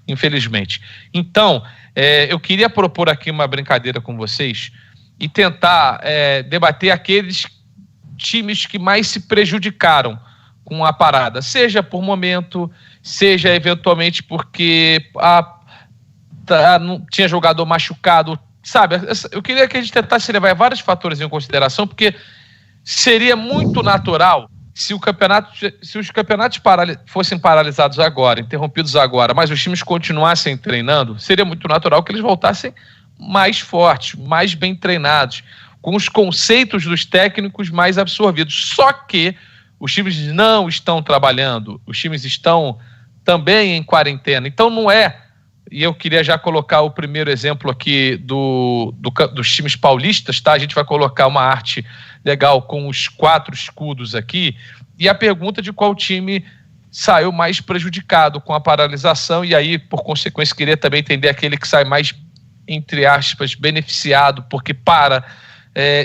infelizmente. Então, eu queria propor aqui uma brincadeira com vocês e tentar debater aqueles times que mais se prejudicaram com a parada, seja por momento, seja eventualmente porque não tinha jogador machucado, sabe? Eu queria que a gente tentasse levar vários fatores em consideração, porque seria muito natural se os campeonatos fossem paralisados agora, interrompidos agora, mas os times continuassem treinando, seria muito natural que eles voltassem mais fortes, mais bem treinados, com os conceitos dos técnicos mais absorvidos. Só que os times não estão trabalhando, os times estão também em quarentena. Então não é, e eu queria já colocar o primeiro exemplo aqui dos times paulistas, tá? A gente vai colocar uma arte legal com os 4 escudos aqui, e a pergunta de qual time saiu mais prejudicado com a paralisação, e aí, por consequência, queria também entender aquele que sai mais, entre aspas, beneficiado, porque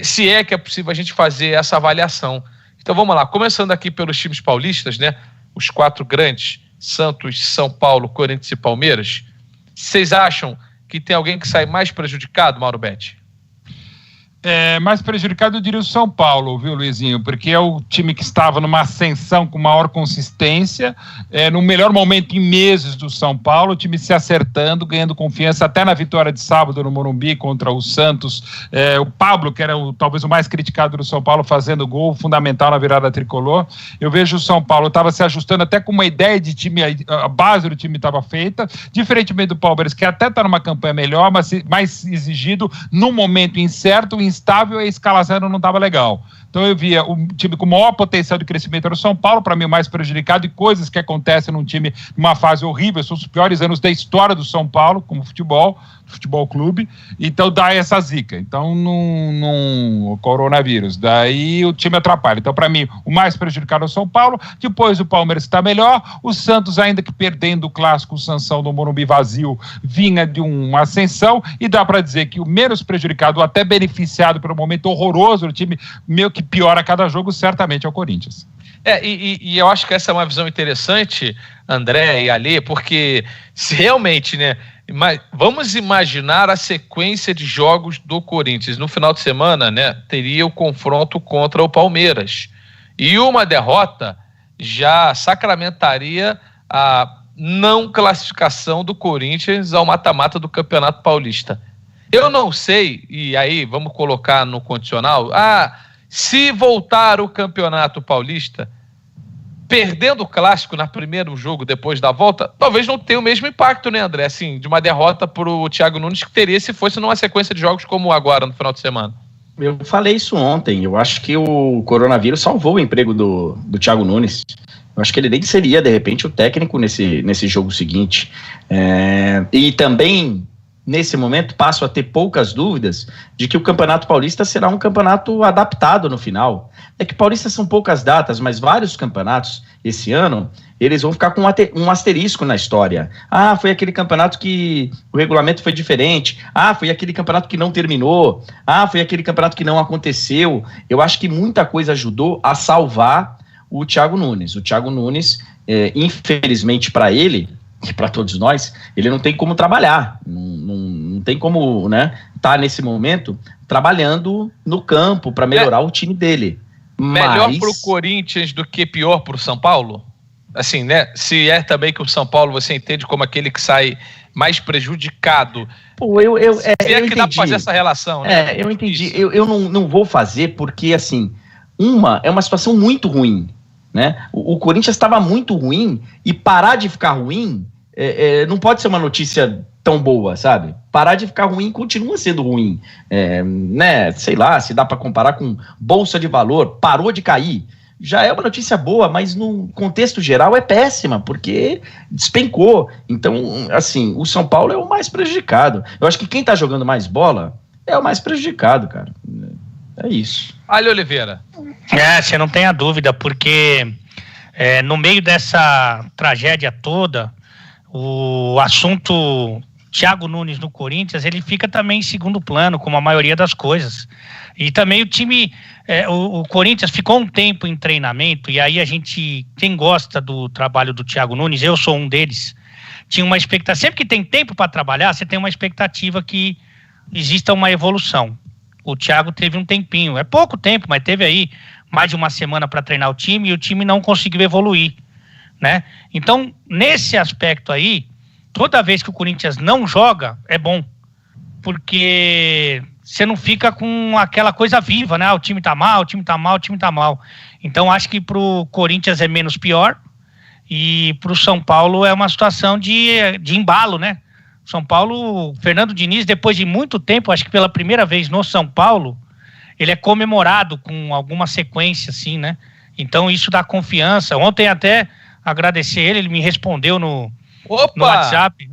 se é que é possível a gente fazer essa avaliação. Então vamos lá, começando aqui pelos times paulistas, né? Os 4 grandes, Santos, São Paulo, Corinthians e Palmeiras. Vocês acham que tem alguém que sai mais prejudicado, Mauro Betti? Mais prejudicado, eu diria o São Paulo, viu, Luizinho? Porque é o time que estava numa ascensão com maior consistência, no melhor momento em meses do São Paulo, o time se acertando, ganhando confiança, até na vitória de sábado no Morumbi contra o Santos. O Pablo, que era talvez o mais criticado do São Paulo, fazendo gol fundamental na virada tricolor. Eu vejo o São Paulo estava se ajustando até com uma ideia de time, a base do time estava feita, diferentemente do Palmeiras, que até está numa campanha melhor, mas mais exigido, num momento incerto, instável, a escalação não estava legal. Então eu via o time com maior potencial de crescimento era o São Paulo, para mim o mais prejudicado, e coisas que acontecem num time numa fase horrível, são os piores anos da história do São Paulo, como futebol clube, então dá essa zica. Então o coronavírus, daí o time atrapalha. Então para mim o mais prejudicado é o São Paulo, depois o Palmeiras está melhor, o Santos ainda que perdendo o clássico Sansão do Morumbi vazio, vinha de uma ascensão, e dá para dizer que o menos prejudicado, até beneficiado pelo momento horroroso do time, meio que piora a cada jogo, certamente é o Corinthians. E eu acho que essa é uma visão interessante, André e Alê, porque se realmente, né, vamos imaginar a sequência de jogos do Corinthians. No final de semana, né, teria o confronto contra o Palmeiras. E uma derrota já sacramentaria a não classificação do Corinthians ao mata-mata do Campeonato Paulista. Eu não sei, e aí vamos colocar no condicional, se voltar o Campeonato Paulista, perdendo o clássico no primeiro jogo depois da volta, talvez não tenha o mesmo impacto, né, André? Assim, de uma derrota para o Thiago Nunes que teria se fosse numa sequência de jogos como agora, no final de semana. Eu falei isso ontem, eu acho que o coronavírus salvou o emprego do Thiago Nunes. Eu acho que ele nem seria, de repente, o técnico nesse jogo seguinte. E também, nesse momento, passo a ter poucas dúvidas de que o Campeonato Paulista será um campeonato adaptado no final. É que Paulista são poucas datas, mas vários campeonatos esse ano, eles vão ficar com um asterisco na história. Foi aquele campeonato que o regulamento foi diferente. Foi aquele campeonato que não terminou. Foi aquele campeonato que não aconteceu. Eu acho que muita coisa ajudou a salvar o Thiago Nunes. O Thiago Nunes, infelizmente para ele, e para todos nós, ele não tem como trabalhar, não tem como, né, tá nesse momento trabalhando no campo para melhorar o time dele. Melhor pro Corinthians do que pior pro São Paulo? Assim, né? Se é também que o São Paulo você entende como aquele que sai mais prejudicado. Se é que dá pra fazer essa relação, né? Eu entendi. Eu não vou fazer porque, assim, é uma situação muito ruim, né? O Corinthians estava muito ruim, e parar de ficar ruim não pode ser uma notícia tão boa, sabe? Parar de ficar ruim continua sendo ruim, né? Sei lá, se dá para comparar com Bolsa de Valor, parou de cair, já é uma notícia boa, mas no contexto geral é péssima, porque despencou. Então, assim, o São Paulo é o mais prejudicado. Eu acho que quem tá jogando mais bola é o mais prejudicado, cara. É isso. Ali Oliveira. Você não tem a dúvida, porque no meio dessa tragédia toda, o assunto Thiago Nunes no Corinthians, ele fica também em segundo plano, como a maioria das coisas. E também o time, o Corinthians ficou um tempo em treinamento, e aí quem gosta do trabalho do Thiago Nunes, eu sou um deles, tinha uma expectativa. Sempre que tem tempo para trabalhar, você tem uma expectativa que exista uma evolução. O Thiago teve um tempinho, é pouco tempo, mas teve aí mais de uma semana para treinar o time e o time não conseguiu evoluir, né? Então, nesse aspecto aí, toda vez que o Corinthians não joga, é bom, porque você não fica com aquela coisa viva, né? O time tá mal, o time tá mal, o time tá mal. Então, acho que pro Corinthians é menos pior e pro São Paulo é uma situação de embalo, né? São Paulo, Fernando Diniz, depois de muito tempo, acho que pela primeira vez no São Paulo, ele é comemorado com alguma sequência, assim, né? Então, isso dá confiança. Ontem até agradecer ele me respondeu no WhatsApp.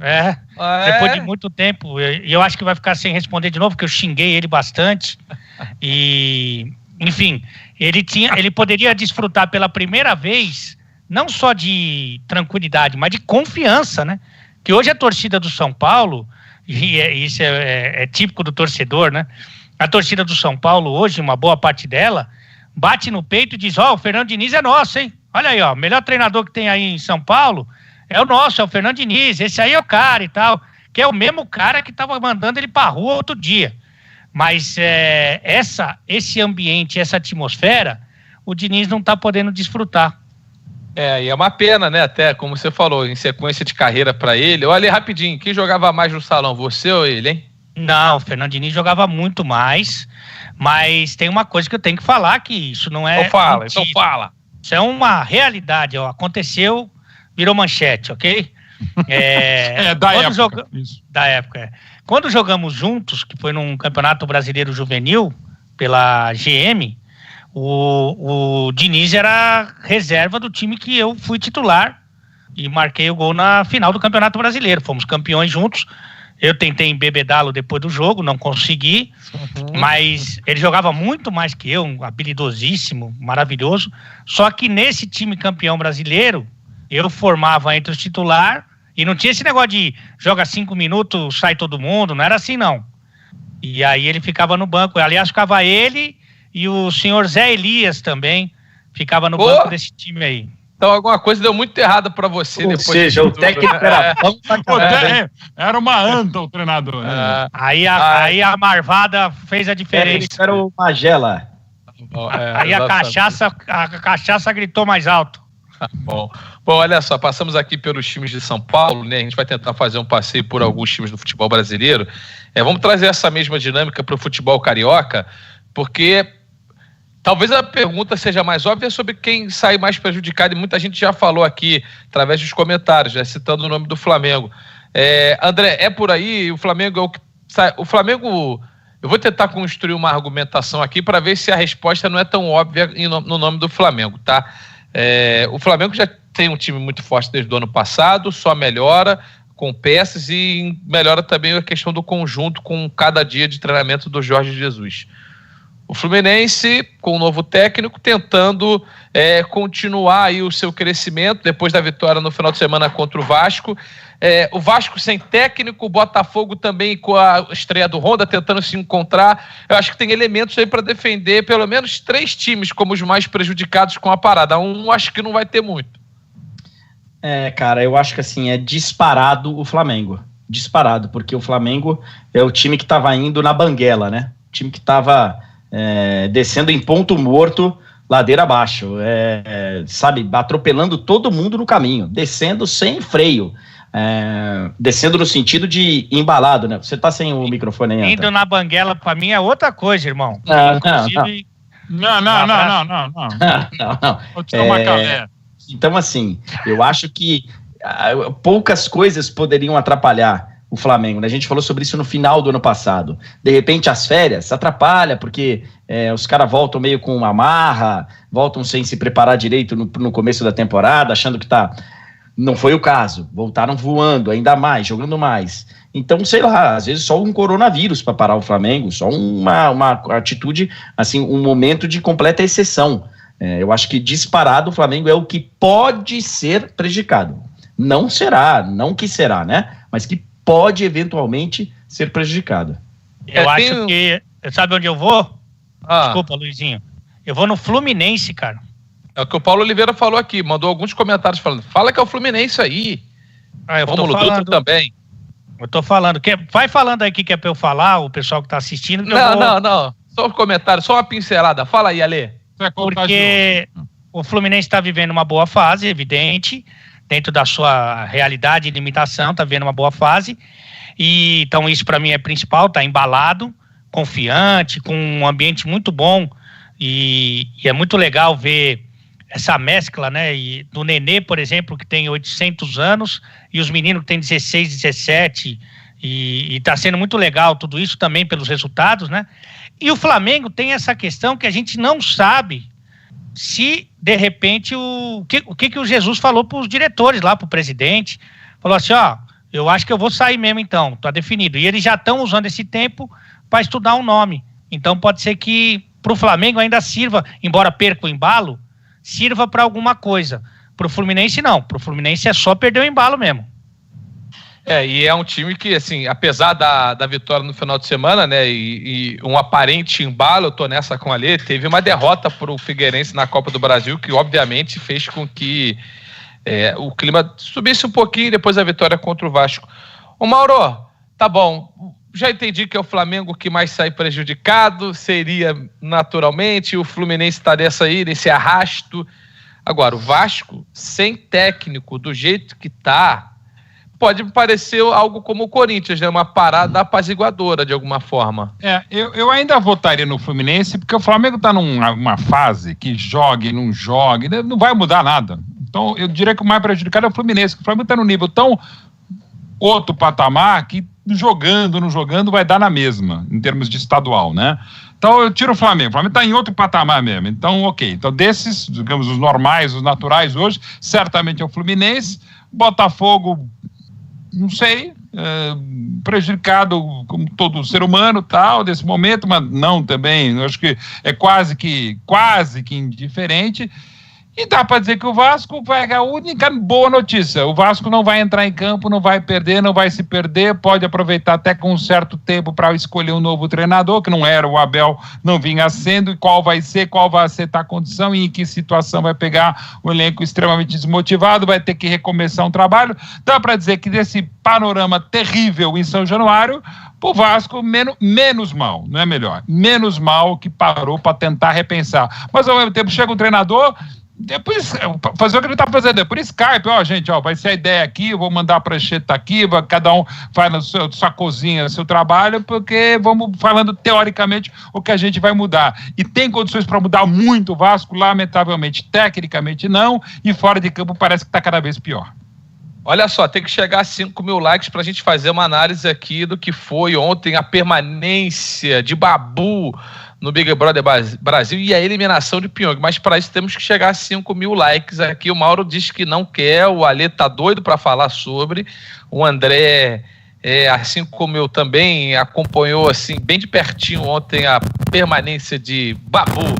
Depois de muito tempo. E eu acho que vai ficar sem responder de novo, porque eu xinguei ele bastante. E, enfim, ele poderia desfrutar pela primeira vez, não só de tranquilidade, mas de confiança, né? Que hoje a torcida do São Paulo, e isso é típico do torcedor, né? A torcida do São Paulo hoje, uma boa parte dela, bate no peito e diz, o Fernando Diniz é nosso, hein? Olha aí, o melhor treinador que tem aí em São Paulo é o nosso, é o Fernando Diniz, esse aí é o cara e tal, que é o mesmo cara que estava mandando ele para a rua outro dia. Mas esse ambiente, essa atmosfera, o Diniz não está podendo desfrutar. E é uma pena, né? Até, como você falou, em sequência de carreira para ele. Olha aí rapidinho, quem jogava mais no salão, você ou ele, hein? Não, o Fernando Diniz jogava muito mais, mas tem uma coisa que eu tenho que falar, que isso não é... Então fala. Isso é uma realidade, aconteceu, virou manchete, ok? Da época. Quando jogamos juntos, que foi num Campeonato Brasileiro Juvenil, pela GM, o Diniz era reserva do time que eu fui titular e marquei o gol na final do Campeonato Brasileiro. Fomos campeões juntos. Eu tentei embebedá-lo depois do jogo, não consegui, mas ele jogava muito mais que eu, um habilidosíssimo, maravilhoso. Só que nesse time campeão brasileiro, eu formava entre os titulares e não tinha esse negócio de joga 5 minutos, sai todo mundo, não era assim não. E aí ele ficava no banco, aliás ficava ele e o senhor Zé Elias também, ficava no banco desse time aí. Então alguma coisa deu muito errada pra você. Ou depois seja, o técnico era bom pra caramba. Era uma anta o treinador. Aí a marvada fez a diferença. Era o Magela. Aí a cachaça gritou mais alto. Bom, olha só, passamos aqui pelos times de São Paulo, né? A gente vai tentar fazer um passeio por alguns times do futebol brasileiro. Vamos trazer essa mesma dinâmica para o futebol carioca, porque talvez a pergunta seja mais óbvia sobre quem sai mais prejudicado, e muita gente já falou aqui, através dos comentários, já citando o nome do Flamengo. André, é por aí, o Flamengo é o que sai. O Flamengo, eu vou tentar construir uma argumentação aqui para ver se a resposta não é tão óbvia no nome do Flamengo, tá? O Flamengo já tem um time muito forte desde o ano passado, só melhora com peças e melhora também a questão do conjunto com cada dia de treinamento do Jorge Jesus. O Fluminense, com o novo técnico, tentando continuar aí o seu crescimento depois da vitória no final de semana contra o Vasco. O Vasco sem técnico, o Botafogo também com a estreia do Honda, tentando se encontrar. Eu acho que tem elementos aí para defender pelo menos 3 times como os mais prejudicados com a parada. Acho que não vai ter muito. Cara, eu acho que assim, é disparado o Flamengo. Disparado, porque o Flamengo é o time que estava indo na banguela, né? O time que estava descendo em ponto morto, ladeira abaixo, sabe, atropelando todo mundo no caminho, descendo sem freio, descendo no sentido de embalado, né? Você tá sem o microfone aí, indo na banguela, pra mim é outra coisa, irmão. Inclusive... Não. Vou te dar uma calé. Então, assim, eu acho que poucas coisas poderiam atrapalhar o Flamengo, né? A gente falou sobre isso no final do ano passado. De repente, as férias atrapalha, porque os caras voltam meio com uma marra, voltam sem se preparar direito no começo da temporada, achando que tá... Não foi o caso. Voltaram voando ainda mais, jogando mais. Então, sei lá, às vezes só um coronavírus para parar o Flamengo, só uma atitude, assim, um momento de completa exceção. Eu acho que disparado o Flamengo é o que pode ser prejudicado. Não será, não que será, né? Mas que pode eventualmente ser prejudicado. Eu acho que... Sabe onde eu vou? Desculpa, Luizinho. Eu vou no Fluminense, cara. É o que o Paulo Oliveira falou aqui, mandou alguns comentários falando, fala que é o Fluminense aí. Rômulo Dutra também. Eu tô falando. Vai falando aí que é pra eu falar, o pessoal que tá assistindo. Não. Só um comentário, só uma pincelada. Fala aí, Ale. Porque o Fluminense está vivendo uma boa fase, evidente, dentro da sua realidade e limitação, está vivendo uma boa fase. E então isso para mim é principal, tá embalado, confiante, com um ambiente muito bom. E é muito legal ver essa mescla, né? E do Nenê, por exemplo, que tem 800 anos, e os meninos que têm 16, 17, e tá sendo muito legal tudo isso também pelos resultados, né? E o Flamengo tem essa questão que a gente não sabe se, de repente, o que o Jesus falou para os diretores lá, para o presidente, falou assim, eu acho que eu vou sair mesmo então, tá definido. E eles já estão usando esse tempo para estudar um nome. Então pode ser que para o Flamengo ainda sirva, embora perca o embalo, sirva para alguma coisa. Para o Fluminense, não. Para o Fluminense é só perder o embalo mesmo. E é um time que, assim, apesar da vitória no final de semana, né, e um aparente embalo, eu tô nessa com a Alê, teve uma derrota para o Figueirense na Copa do Brasil, que obviamente fez com que o clima subisse um pouquinho depois da vitória contra o Vasco. Ô Mauro, tá bom, já entendi que é o Flamengo que mais sai prejudicado, seria naturalmente, o Fluminense tá nesse arrasto. Agora, o Vasco, sem técnico, do jeito que tá, pode parecer algo como o Corinthians, né? Uma parada apaziguadora, de alguma forma. Eu ainda votaria no Fluminense, porque o Flamengo está numa fase que jogue, não jogue, não vai mudar nada. Então, eu diria que o mais prejudicado é o Fluminense, que o Flamengo está num nível tão outro patamar que jogando, não jogando, vai dar na mesma, em termos de estadual, né? Então, eu tiro o Flamengo está em outro patamar mesmo. Então, ok. Então, desses, digamos, os normais, os naturais hoje, certamente é o Fluminense. Botafogo, não sei, prejudicado como todo ser humano, tal, desse momento, mas não também, eu acho que é quase que indiferente. E dá para dizer que o Vasco vai, a única boa notícia, o Vasco não vai entrar em campo, não vai perder, não vai se perder, pode aproveitar até com um certo tempo para escolher um novo treinador, que não era o Abel, não vinha sendo, e qual vai ser a condição e em que situação vai pegar o elenco extremamente desmotivado, vai ter que recomeçar um trabalho. Dá para dizer que desse panorama terrível em São Januário, o Vasco menos mal, não é melhor, menos mal que parou para tentar repensar. Mas ao mesmo tempo chega um treinador, depois fazer o que ele está fazendo, por Skype, gente, vai ser a ideia aqui, eu vou mandar a prancheta aqui, cada um faz na sua cozinha, seu trabalho, porque vamos falando teoricamente o que a gente vai mudar. E tem condições para mudar muito o Vasco, lamentavelmente, tecnicamente não, e fora de campo parece que está cada vez pior. Olha só, tem que chegar a 5 mil likes para a gente fazer uma análise aqui do que foi ontem a permanência de Babu no Big Brother Brasil e a eliminação de Pyong. Mas para isso temos que chegar a 5 mil likes aqui. O Mauro disse que não quer, o Alê tá doido para falar sobre. O André, assim como eu também, acompanhou assim, bem de pertinho ontem a permanência de Babu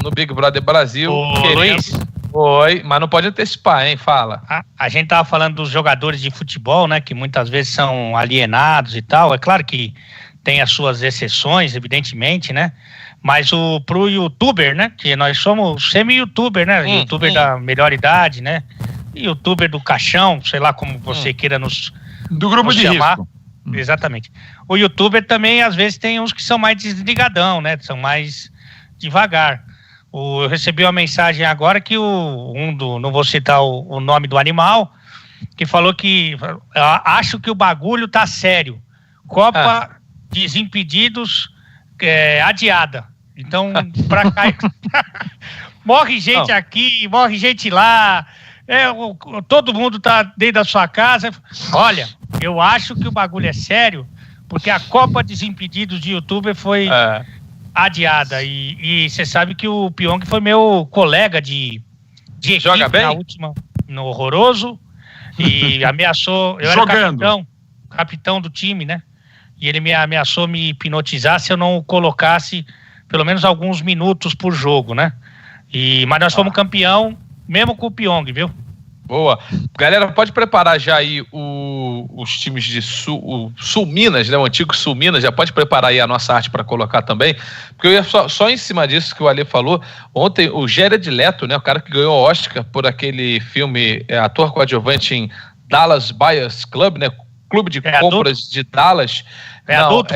no Big Brother Brasil. Luiz. Oi, mas não pode antecipar, hein? Fala. A gente tava falando dos jogadores de futebol, né? Que muitas vezes são alienados e tal. É claro que tem as suas exceções, evidentemente, né? Mas pro youtuber, né? Que nós somos semi-youtuber, né? Youtuber da melhor idade, né? Youtuber do caixão, sei lá como você queira do grupo nos de chamar. Risco. Exatamente. O youtuber também, às vezes, tem uns que são mais desligadão, né? São mais devagar. Eu recebi uma mensagem agora que não vou citar o nome do animal, que falou que acho que o bagulho tá sério. Copa Desimpedidos adiada. Então, pra cá morre gente aqui, morre gente lá, todo mundo tá dentro da sua casa. Olha, eu acho que o bagulho é sério, porque a Copa Desimpedidos de youtuber foi adiada, e você sabe que o Pyong foi meu colega de equipe. Joga bem? Na última, no Horroroso, e ameaçou, eu era capitão do time, né? E ele me ameaçou me hipnotizar se eu não colocasse pelo menos alguns minutos por jogo, né? Mas nós fomos campeão, mesmo com o Pyong, viu? Boa. Galera, pode preparar já aí os times de Sul Minas, né? O antigo Sul Minas, já pode preparar aí a nossa arte para colocar também. Porque eu ia só em cima disso que o Alê falou. Ontem, o Jared Leto, né? O cara que ganhou o Oscar por aquele filme, ator coadjuvante em Dallas Buyers Club, né? Clube de compras adulto? De Dallas. Adulto?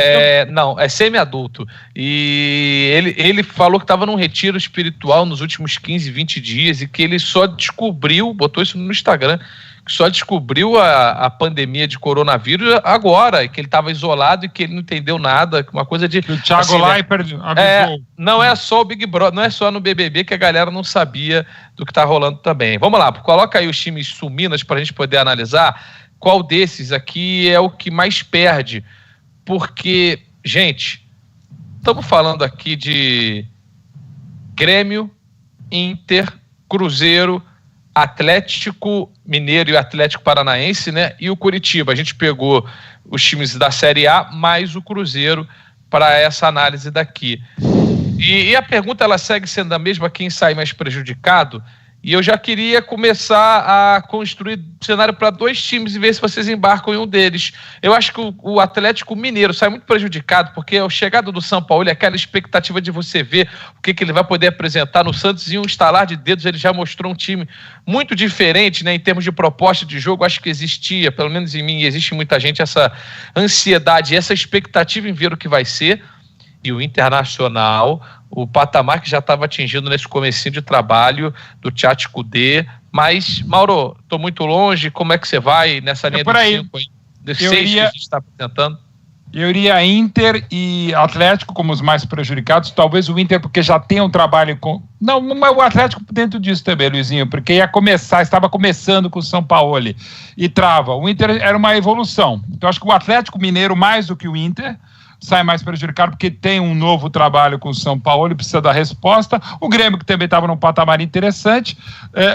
Não, é semi-adulto. E ele falou que estava num retiro espiritual nos últimos 15, 20 dias e que ele só descobriu, botou isso no Instagram, que só descobriu a pandemia de coronavírus agora, e que ele estava isolado e que ele não entendeu nada, uma coisa de... O Thiago assim, Leifert avisou. Não é só o Big Brother, não é só no BBB que a galera não sabia do que está rolando também. Vamos lá, coloca aí os times Sul-Minas para a gente poder analisar qual desses aqui é o que mais perde. Porque, gente, estamos falando aqui de Grêmio, Inter, Cruzeiro, Atlético Mineiro e Atlético Paranaense, né? E o Curitiba. A gente pegou os times da Série A mais o Cruzeiro para essa análise daqui. E a pergunta ela segue sendo a mesma, quem sai mais prejudicado? E eu já queria começar a construir cenário para 2 times e ver se vocês embarcam em um deles. Eu acho que o Atlético Mineiro sai muito prejudicado, porque a chegada do São Paulo é aquela expectativa de você ver o que ele vai poder apresentar no Santos, e um estalar de dedos ele já mostrou um time muito diferente, né, em termos de proposta de jogo. Acho que existia, pelo menos em mim, existe muita gente, essa ansiedade, essa expectativa em ver o que vai ser. E o Internacional, o patamar que já estava atingindo nesse comecinho de trabalho do Tchatcho Kudê. Mas, Mauro, estou muito longe, como é que você vai nessa linha dos 5 aí, dos 6 que a gente está apresentando? Eu iria Inter e Atlético como os mais prejudicados, talvez o Inter porque já tem um trabalho com... Não, mas o Atlético dentro disso também, Luizinho, porque estava começando com o São Paulo e trava. O Inter era uma evolução, então acho que o Atlético Mineiro mais do que o Inter sai mais prejudicado porque tem um novo trabalho com o São Paulo e precisa dar resposta. O Grêmio, que também estava num patamar interessante.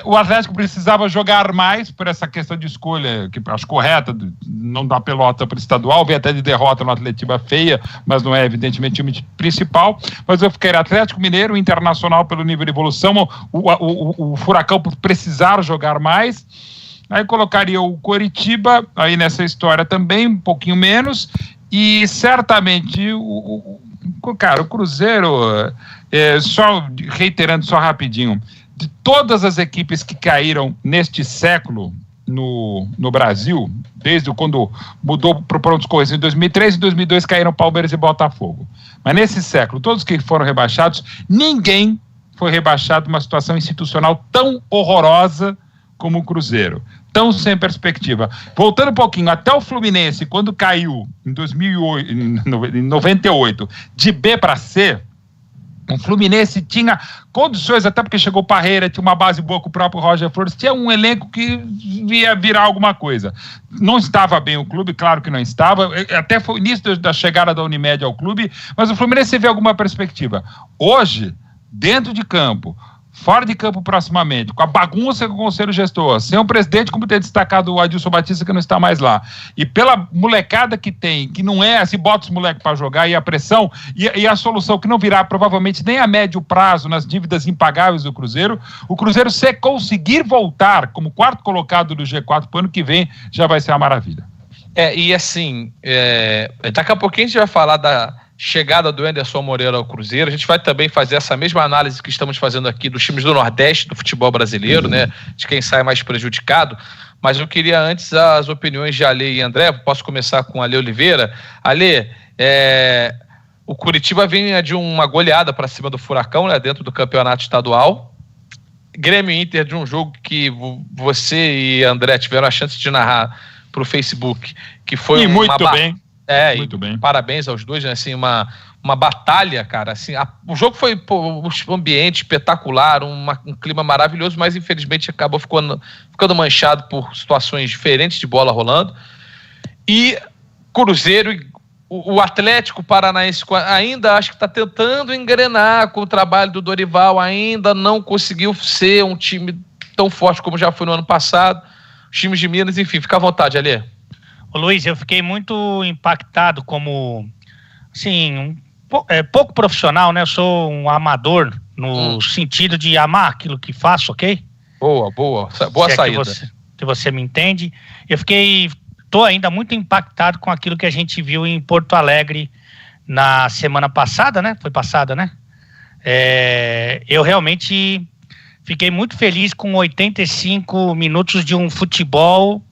O Atlético precisava jogar mais por essa questão de escolha, que acho correta, não dar pelota para o estadual, vem até de derrota no Atletiba feia, mas não é evidentemente o time principal. Mas eu fiquei Atlético Mineiro, Internacional pelo nível de evolução, o Furacão por precisar jogar mais. Aí colocaria o Coritiba aí nessa história também, um pouquinho menos. E certamente o Cruzeiro, só reiterando só rapidinho, de todas as equipes que caíram neste século no Brasil, desde quando mudou para o pronto-socorro em 2003 e 2002 caíram Palmeiras e Botafogo. Mas nesse século, todos que foram rebaixados, ninguém foi rebaixado numa situação institucional tão horrorosa como o Cruzeiro. Tão sem perspectiva. Voltando um pouquinho, até o Fluminense, quando caiu em 98, de B para C, o Fluminense tinha condições, até porque chegou Parreira, tinha uma base boa com o próprio Roger Flores, tinha um elenco que ia virar alguma coisa. Não estava bem o clube, claro que não estava, até foi o início da chegada da Unimed ao clube, mas o Fluminense vê alguma perspectiva. Hoje, dentro de campo, fora de campo proximamente, com a bagunça com o conselho gestor, sem o presidente, como tem destacado o Adilson Batista, que não está mais lá, e pela molecada que tem, que não é assim, bota os moleques para jogar, e a pressão, e a solução que não virá provavelmente nem a médio prazo nas dívidas impagáveis do Cruzeiro, o Cruzeiro, se conseguir voltar como 4º colocado do G4 para o ano que vem, já vai ser uma maravilha. E assim, daqui a pouquinho a gente vai falar da chegada do Anderson Moreira ao Cruzeiro. A gente vai também fazer essa mesma análise que estamos fazendo aqui dos times do Nordeste do futebol brasileiro, né? De quem sai mais prejudicado. Mas eu queria antes as opiniões de Ale e André. Posso começar com Ale Oliveira. Ale, o Curitiba vinha de uma goleada para cima do Furacão, né? Dentro do campeonato estadual. Grêmio e Inter de um jogo que você e André tiveram a chance de narrar para o Facebook, que foi muito bem. Muito bem. Parabéns aos dois, né? Assim, uma batalha, cara. Assim, o jogo foi um ambiente espetacular, um clima maravilhoso, mas infelizmente acabou ficando manchado por situações diferentes de bola rolando. E Cruzeiro, o Atlético Paranaense ainda acho que está tentando engrenar com o trabalho do Dorival, ainda não conseguiu ser um time tão forte como já foi no ano passado. Os times de Minas, enfim, fica à vontade, Alê. Ô Luiz, eu fiquei muito impactado como, assim, pouco profissional, né? Eu sou um amador no sentido de amar aquilo que faço, ok? Boa saída. Que você me entende. Estou ainda muito impactado com aquilo que a gente viu em Porto Alegre na semana passada, né? Foi passada, né? Eu realmente fiquei muito feliz com 85 minutos de um futebol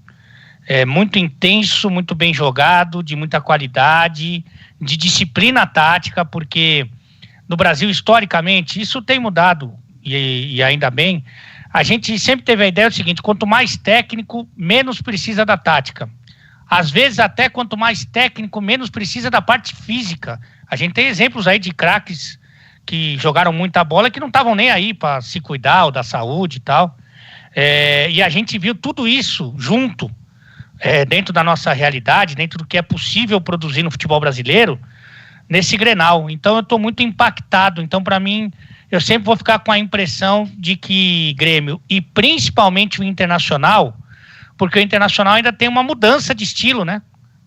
muito intenso, muito bem jogado, de muita qualidade, de disciplina tática, porque no Brasil, historicamente, isso tem mudado, e ainda bem. A gente sempre teve a ideia do seguinte: quanto mais técnico, menos precisa da tática. Às vezes, até quanto mais técnico, menos precisa da parte física. A gente tem exemplos aí de craques que jogaram muita bola que não estavam nem aí para se cuidar ou da saúde e tal. E a gente viu tudo isso junto, dentro da nossa realidade, dentro do que é possível produzir no futebol brasileiro, nesse Grenal. Então eu estou muito impactado. Então, para mim, eu sempre vou ficar com a impressão de que Grêmio, e principalmente o Internacional, porque o Internacional ainda tem uma mudança de estilo, né?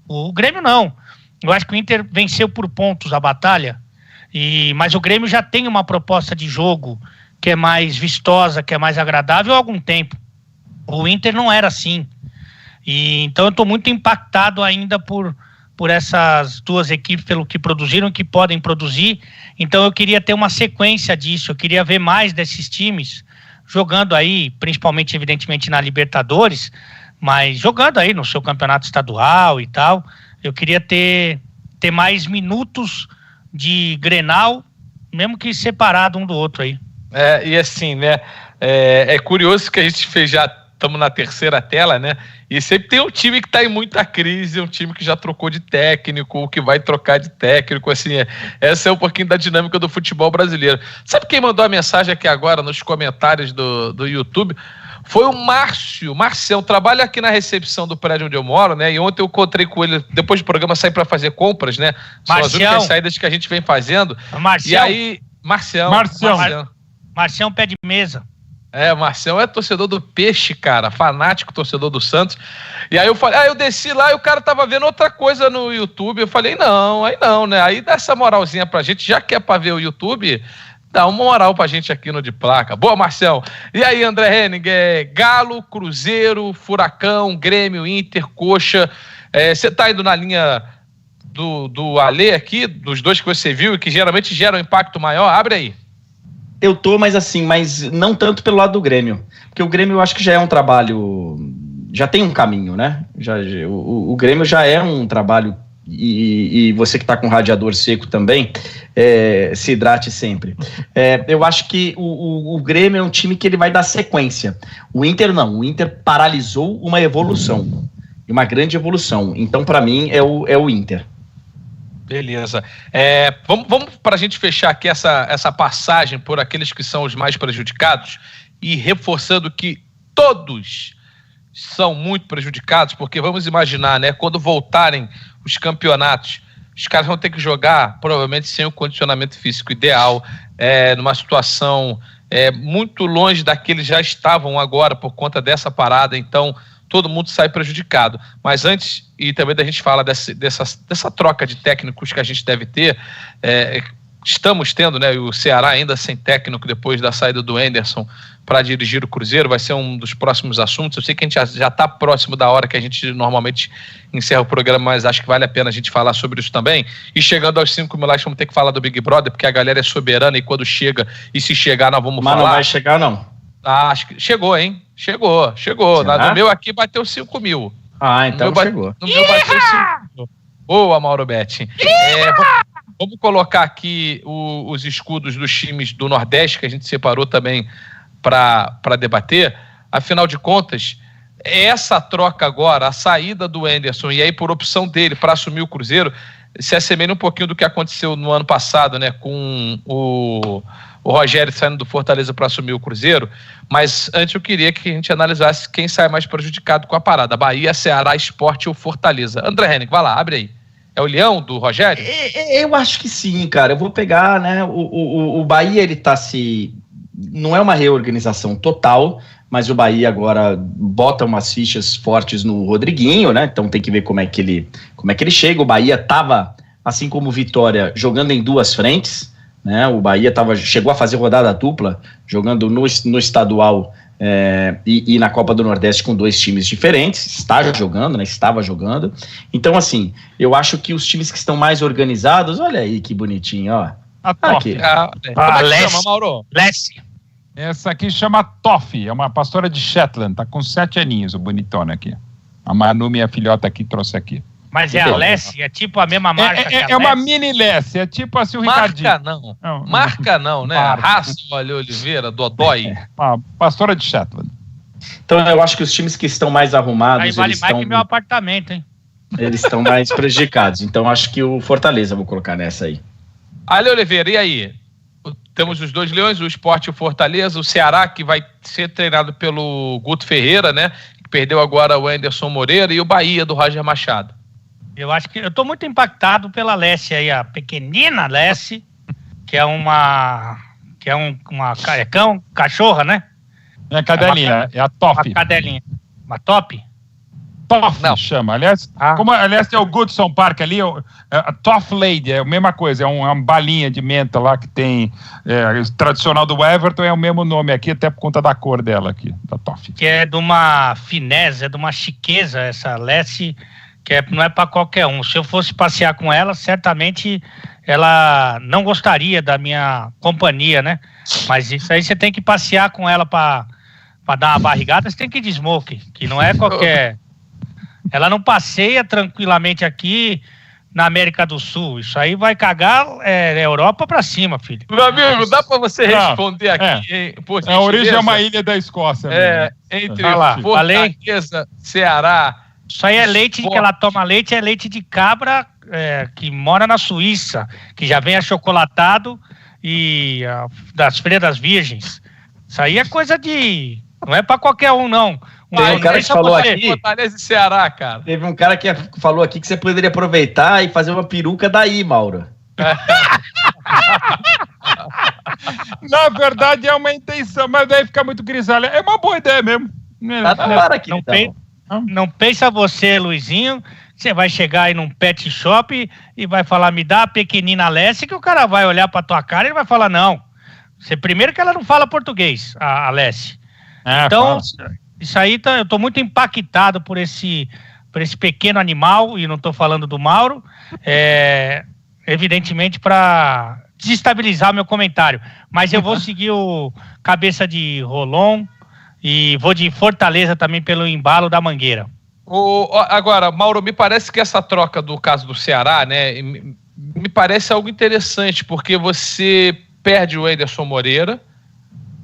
O Grêmio não. Eu acho que o Inter venceu por pontos a batalha, mas o Grêmio já tem uma proposta de jogo que é mais vistosa, que é mais agradável há algum tempo. O Inter não era assim. Então eu estou muito impactado ainda por essas duas equipes, pelo que produziram, que podem produzir. Então eu queria ter uma sequência disso, eu queria ver mais desses times jogando aí, principalmente, evidentemente, na Libertadores, mas jogando aí no seu campeonato estadual e tal. Eu queria ter mais minutos de Grenal, mesmo que separado um do outro aí. E assim, né, é curioso que a gente fez, já estamos na terceira tela, né, e sempre tem um time que está em muita crise, um time que já trocou de técnico, ou que vai trocar de técnico, assim, essa é um pouquinho da dinâmica do futebol brasileiro. Sabe quem mandou a mensagem aqui agora nos comentários do YouTube? Foi o Márcio. Marcião trabalha aqui na recepção do prédio onde eu moro, né? E ontem eu encontrei com ele, depois do programa, saí para fazer compras, né? São as únicas saídas que a gente vem fazendo. Marcião. E aí, Marcião. Marcião pé de mesa. O Marcião é torcedor do Peixe, cara, fanático torcedor do Santos. E aí eu falei, eu desci lá e o cara tava vendo outra coisa no YouTube. Eu falei, não, né? Aí dá essa moralzinha pra gente, já que é pra ver o YouTube, dá uma moral pra gente aqui no De Placa. Boa, Marcião. E aí, André Henning, Galo, Cruzeiro, Furacão, Grêmio, Inter, Coxa. Você tá indo na linha do Alê aqui, dos dois que você viu e que geralmente geram um impacto maior? Abre aí. Eu tô, mas não tanto pelo lado do Grêmio. Porque o Grêmio eu acho que já é um trabalho, já tem um caminho, né? O Grêmio já é um trabalho, e você que tá com radiador seco também, se hidrate sempre. Eu acho que o Grêmio é um time que ele vai dar sequência. O Inter não, o Inter paralisou uma evolução, uma grande evolução. Então, para mim, é o Inter. Beleza. Vamos para a gente fechar aqui essa passagem por aqueles que são os mais prejudicados e reforçando que todos são muito prejudicados, porque vamos imaginar, né, quando voltarem os campeonatos, os caras vão ter que jogar provavelmente sem o condicionamento físico ideal, numa situação muito longe daqueles já estavam agora por conta dessa parada. Então todo mundo sai prejudicado. Mas antes, e também da gente falar dessa troca de técnicos que a gente deve ter, estamos tendo, né, o Ceará ainda sem técnico depois da saída do Anderson para dirigir o Cruzeiro, vai ser um dos próximos assuntos. Eu sei que a gente já está próximo da hora que a gente normalmente encerra o programa, mas acho que vale a pena a gente falar sobre isso também. E chegando aos 5 mil likes, vamos ter que falar do Big Brother, porque a galera é soberana e quando chega, e se chegar nós vamos falar. Mas não vai chegar, não. Acho que chegou, hein? Chegou. No meu aqui bateu 5 mil. Então chegou. No meu bateu 5 mil. Boa, Mauro Betti. Vamos colocar aqui os escudos dos times do Nordeste, que a gente separou também para debater. Afinal de contas, essa troca agora, a saída do Anderson, e aí por opção dele para assumir o Cruzeiro, se assemelha um pouquinho do que aconteceu no ano passado, né, com o Rogério saindo do Fortaleza para assumir o Cruzeiro. Mas antes eu queria que a gente analisasse quem sai mais prejudicado com a parada: Bahia, Ceará, Sport ou Fortaleza. André Henning, vai lá, abre aí. É o Leão do Rogério? Eu acho que sim, cara. Eu vou pegar, né, o Bahia, ele tá não é uma reorganização total, mas o Bahia agora bota umas fichas fortes no Rodriguinho, né? Então tem que ver como é que ele chega. O Bahia tava, assim como o Vitória, jogando em duas frentes, né? O Bahia chegou a fazer rodada dupla, jogando no estadual e na Copa do Nordeste com dois times diferentes. Estava jogando. Então, assim, eu acho que os times que estão mais organizados, olha aí que bonitinho, ó. Aqui. Como é que chama, Mauro? Lessie. Essa aqui chama Toffee, é uma pastora de Shetland, tá com 7 aninhos, o bonitona aqui. A Manu, minha filhota aqui, trouxe aqui. Mas é a Lessie? É tipo a mesma marca que a É uma mini Lessie, é tipo assim o Ricardinho. Marca não, né? Raça, olha, Oliveira, Dodói. Pastora de Shetland. Então eu acho que os times que estão mais arrumados... Aí vale mais que meu apartamento, hein? Eles estão mais prejudicados. Então acho que o Fortaleza vou colocar nessa aí. Ale Oliveira, e aí? Temos os dois leões, o Sport e o Fortaleza, o Ceará, que vai ser treinado pelo Guto Ferreira, né? Que perdeu agora o Anderson Moreira, e o Bahia, do Roger Machado. Eu acho que eu tô muito impactado pela Lessie aí, a pequenina Lessie, que é uma cachorra, né? É a cadelinha, é a Top. Uma cadelinha. Uma Top? Toff chama. Aliás, tem o Goodson Park ali, a Toff Lady, é a mesma coisa, é uma balinha de menta lá que tem, o tradicional do Everton é o mesmo nome aqui, até por conta da cor dela aqui, da Toff. Que é de uma fineza, de uma chiqueza, essa Lessie, que não é para qualquer um. Se eu fosse passear com ela, certamente ela não gostaria da minha companhia, né? Mas isso aí você tem que passear com ela para dar uma barrigada, você tem que ir de smoke, que não é qualquer... Ela não passeia tranquilamente aqui na América do Sul. Isso aí vai cagar Europa pra cima, filho. Meu amigo, dá pra você responder aqui, hein? Por a origem é uma ilha da Escócia. Entre Fortaleza, Ceará... Isso aí é leite que ela toma leite, é leite de cabra que mora na Suíça, que já vem achocolatado e das Freiras Virgens. Isso aí é coisa de... Não é pra qualquer um, não. Tem um cara que falou aqui... Fortaleza e Ceará, cara. Teve um cara que falou aqui que você poderia aproveitar e fazer uma peruca daí, Mauro. Na verdade é uma intenção, mas daí fica muito grisalha. É uma boa ideia mesmo. Não pensa você, Luizinho, você vai chegar aí num pet shop e vai falar, me dá a pequenina Lessie, que o cara vai olhar pra tua cara e vai falar, não. Primeiro que ela não fala português, a Lessie. Então, isso aí, eu tô muito impactado por esse pequeno animal, e não tô falando do Mauro, evidentemente para desestabilizar meu comentário. Mas eu vou seguir o cabeça de Rolon e vou de Fortaleza também pelo embalo da Mangueira. Agora, Mauro, me parece que essa troca do caso do Ceará, né, me parece algo interessante, porque você perde o Anderson Moreira,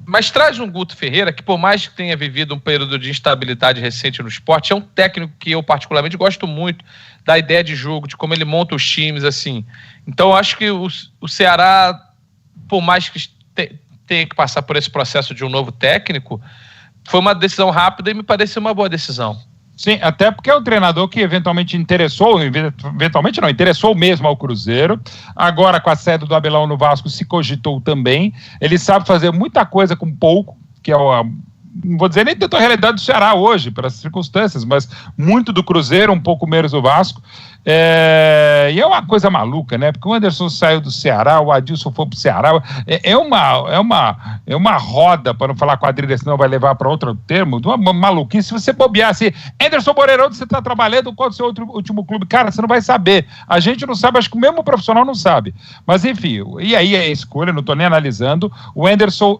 mas traz um Guto Ferreira, que por mais que tenha vivido um período de instabilidade recente no esporte, é um técnico que eu particularmente gosto muito da ideia de jogo, de como ele monta os times, assim. Então, acho que o Ceará, por mais que tenha que passar por esse processo de um novo técnico, foi uma decisão rápida e me parece uma boa decisão. Sim, até porque é um treinador que eventualmente interessou mesmo ao Cruzeiro. Agora, com a saída do Abelão no Vasco, se cogitou também. Ele sabe fazer muita coisa com pouco, que é não vou dizer nem tanto a realidade do Ceará hoje, pelas circunstâncias, mas muito do Cruzeiro, um pouco menos do Vasco. E é uma coisa maluca, né? Porque o Anderson saiu do Ceará, o Adilson foi pro Ceará. É uma roda, para não falar quadrilha, senão vai levar para outro termo, de uma maluquice. Se você bobear assim, Anderson Moreira, onde você está trabalhando, qual é o seu último clube? Cara, você não vai saber. A gente não sabe, acho que o mesmo profissional não sabe. Mas enfim, e aí é a escolha, não estou nem analisando. O Anderson,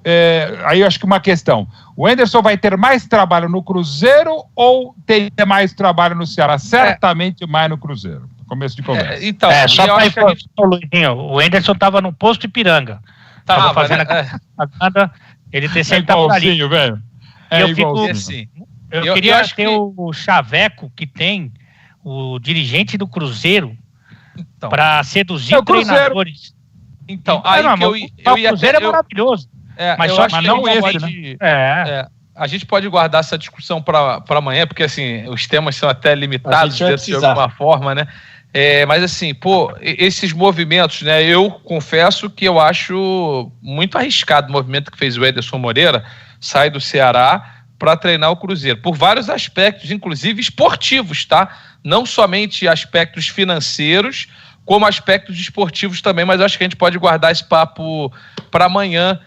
aí eu acho que uma questão. O Anderson vai ter mais trabalho no Cruzeiro ou ter mais trabalho no Ceará? Certamente mais no Cruzeiro. Começo de conversa. Só para informar, Luizinho, o Anderson estava no posto Ipiranga. Estava fazendo a propaganda, ele sentado ali. Velho. Eu queria ter o chaveco que tem o dirigente do Cruzeiro para seduzir treinadores. Então, aí o Cruzeiro é maravilhoso. Mas não esse, né? A gente pode guardar essa discussão para amanhã, porque assim, os temas são até limitados de alguma forma, né? Mas assim, esses movimentos, né? Eu confesso que eu acho muito arriscado o movimento que fez o Anderson Moreira sair do Ceará para treinar o Cruzeiro, por vários aspectos, inclusive esportivos, tá? Não somente aspectos financeiros, como aspectos esportivos também, mas eu acho que a gente pode guardar esse papo para amanhã,